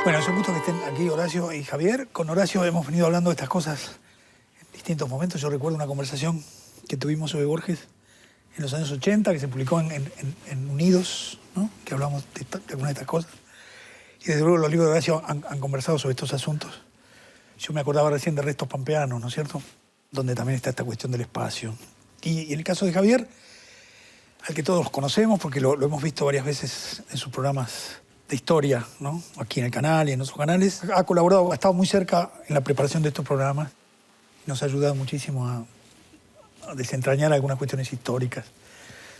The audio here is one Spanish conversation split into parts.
Bueno, es un gusto que estén aquí Horacio y Javier. Con Horacio hemos venido hablando de estas cosas en distintos momentos. Yo recuerdo una conversación que tuvimos sobre Borges en los años 80, que se publicó en Unidos, ¿no? Que hablamos de algunas de estas cosas. Y desde luego los libros de Horacio han conversado sobre estos asuntos. Yo me acordaba recién de Restos Pampeanos, ¿no es cierto? Donde también está esta cuestión del espacio. Y en el caso de Javier, al que todos conocemos, porque lo hemos visto varias veces en sus programas de historia, ¿no? Aquí en el canal y en otros canales, ha colaborado, ha estado muy cerca en la preparación de estos programas. Nos ha ayudado muchísimo a desentrañar algunas cuestiones históricas.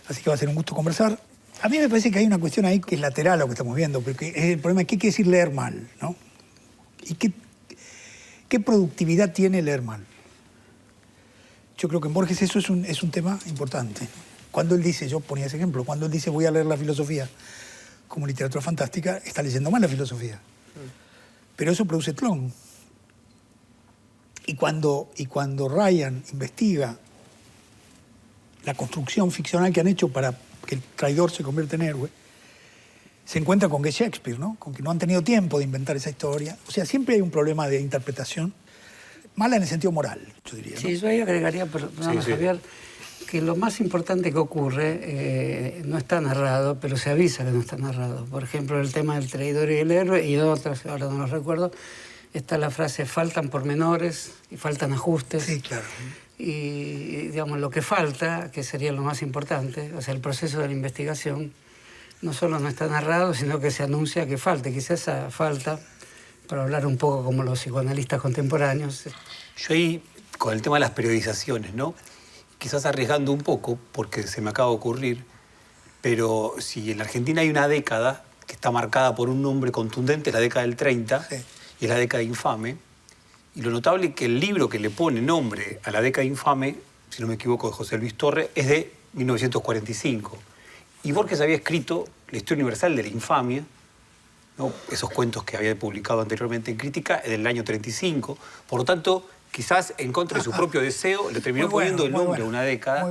Así que va a ser un gusto conversar. A mí me parece que hay una cuestión ahí que es lateral a lo que estamos viendo, porque el problema es qué quiere decir leer mal, ¿no? Y qué productividad tiene leer mal. Yo creo que en Borges eso es un tema importante. Cuando él dice, yo ponía ese ejemplo, cuando él dice voy a leer la filosofía como literatura fantástica, está leyendo mal la filosofía. Pero eso produce tlón. Y cuando Ryan investiga la construcción ficcional que han hecho para que el traidor se convierta en héroe, se encuentra con que es Shakespeare, ¿no? Con que no han tenido tiempo de inventar esa historia. O sea, siempre hay un problema de interpretación, mala en el sentido moral, yo diría, ¿no? Sí, yo ahí agregaría, perdón, Javier, que lo más importante que ocurre no está narrado, pero se avisa que no está narrado. Por ejemplo, el tema del traidor y el héroe, y otras, ahora no los recuerdo, está la frase faltan pormenores y faltan ajustes. Sí, claro. Y, digamos, lo que falta, que sería lo más importante, o sea, el proceso de la investigación, no solo no está narrado, sino que se anuncia que falta. Quizás esa falta, para hablar un poco como los psicoanalistas contemporáneos. Yo ahí, con el tema de las periodizaciones, ¿no? Quizás arriesgando un poco, porque se me acaba de ocurrir, pero si en la Argentina hay una década que está marcada por un nombre contundente, la década del 30, sí, y es la década infame, y lo notable es que el libro que le pone nombre a la década infame, si no me equivoco, de José Luis Torre, es de 1945. Y Borges había escrito La historia universal de la infamia, ¿no? Esos cuentos que había publicado anteriormente en Crítica, del año 35. Por lo tanto, quizás en contra de su propio deseo, le terminó poniendo el nombre a una década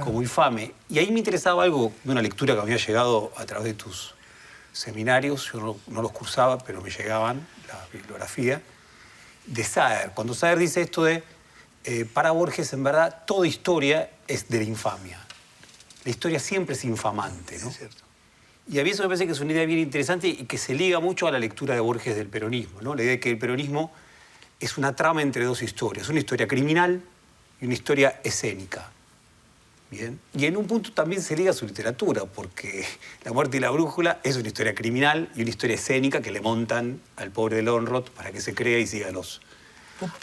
como infame. Y ahí me interesaba algo de una lectura que me había llegado a través de tus seminarios. Yo no los cursaba, pero me llegaban, la bibliografía, de Saer. Cuando Saer dice esto de, para Borges, en verdad, toda historia es de la infamia. La historia siempre es infamante, ¿no? Es cierto. Y a mí eso me parece que es una idea bien interesante y que se liga mucho a la lectura de Borges del peronismo, ¿no? La idea de que el peronismo es una trama entre dos historias, una historia criminal y una historia escénica. ¿Bien? Y en un punto también se liga a su literatura, porque La muerte y la brújula es una historia criminal y una historia escénica que le montan al pobre de Lonrot para que se crea y siga los...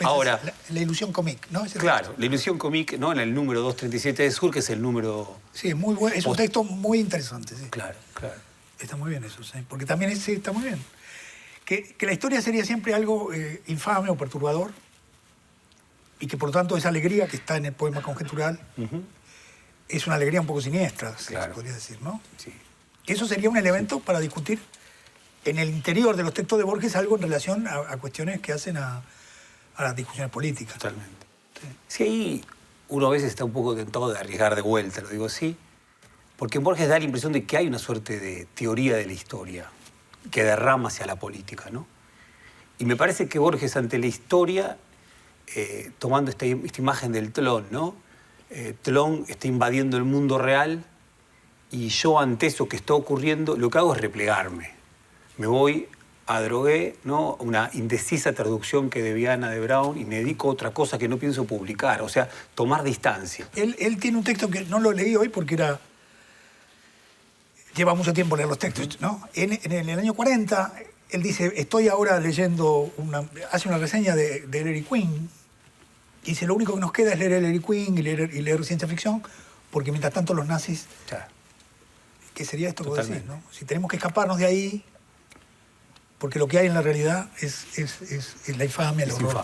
Ahora, la ilusión cómic, ¿no? Claro, texto. La ilusión cómic, ¿no? En el número 237 de Sur, que es el número... Sí, es muy bueno, es un texto muy interesante, sí. Claro, claro. Está muy bien eso, sí, porque también sí, está muy bien. Que la historia sería siempre algo infame o perturbador y que por lo tanto esa alegría que está en el poema conjetural es una alegría un poco siniestra, claro, se podría decir, ¿no? Sí. Eso sería un elemento para discutir en el interior de los textos de Borges algo en relación a cuestiones que hacen a las discusiones políticas. Totalmente. Sí, ahí uno a veces está un poco tentado de arriesgar de vuelta, lo digo así, porque en Borges da la impresión de que hay una suerte de teoría de la historia que derrama hacia la política, ¿no? Y me parece que Borges, ante la historia, tomando esta imagen del Tlón, ¿no? Tlón está invadiendo el mundo real y yo, ante eso que está ocurriendo, lo que hago es replegarme. Me voy a Drogué, ¿no? Una indecisa traducción que de Viana de Brown, y me dedico a otra cosa que no pienso publicar, o sea, tomar distancia. Él tiene un texto que no lo leí hoy porque lleva mucho tiempo leer los textos, ¿no? En el año 40, él dice, estoy ahora leyendo, hace una reseña de Ellery Queen, y dice, lo único que nos queda es leer Ellery Queen y leer ciencia ficción, porque mientras tanto los nazis... Claro. ¿Qué sería esto que vos decís, no? Si tenemos que escaparnos de ahí, porque lo que hay en la realidad es la infamia, el horror.